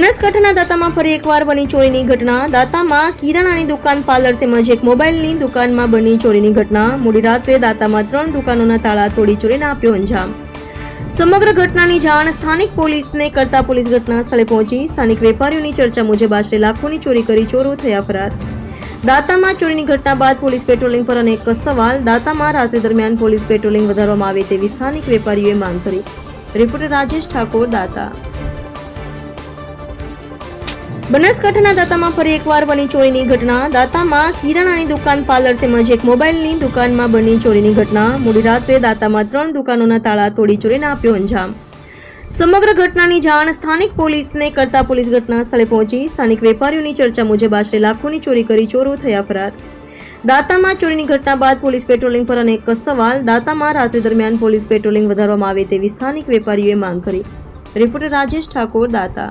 બનાસકાંઠાના દાંતામાં ફરી એકવાર બની ચોરીની ઘટના. દાંતામાં કિરાણાની દુકાન, પાર્લર તેમજ એક મોબાઈલની દુકાનમાં બની ચોરીની ઘટના. મોડી રાત્રે દાંતામાં 3 દુકાનોના તાળા તોડી ચોરીને આપ્યો અંજામ. સમગ્ર ઘટનાની જાણ સ્થાનિક પોલીસને કરતા પોલીસ ઘટના સ્થળે પહોંચી સ્થાનિક વેપારીઓની ચર્ચા મુજબ આશરે લાખોની ચોરી કરી ચોરો થયા ફરાર. દાંતામાં ચોરીની ઘટના બાદ પોલીસ પેટ્રોલિંગ પર અનેક સવાલ. દાંતામાં રાત્રિ દરમિયાન પોલીસ પેટ્રોલિંગ વધારવામાં આવે તેવી સ્થાનિક વેપારીઓએ માંગ કરી. રિપોર્ટર રાજેશ ઠાકોર, દાંતા. બનાસકાંઠાના દાંતામાં ફરી એકવાર બની ચોરીની ઘટના. દાંતામાં કિરાણાની દુકાન, પાર્લર તેમજ એક મોબાઈલની દુકાનમાં બની ચોરીની ઘટના. મોડી રાત્રે દાંતામાં 3 દુકાનોના તાળા તોડી ચોરીને આપ્યો અંજામ. સમગ્ર ઘટનાની જાણ સ્થાનિક પોલીસને કરતા પોલીસ ઘટના સ્થળે પહોંચી સ્થાનિક વેપારીઓની ચર્ચા મુજબ આશરે લાખોની ચોરી કરી ચોરો થયા ફરાર. દાંતામાં ચોરીની ઘટના બાદ પોલીસ પેટ્રોલિંગ પર અનેક સવાલ. દાંતામાં રાત્રિ દરમિયાન પોલીસ પેટ્રોલિંગ વધારવામાં આવે તેવી સ્થાનિક વેપારીઓએ માંગ કરી. રિપોર્ટર રાજેશ ઠાકોર, દાંતા.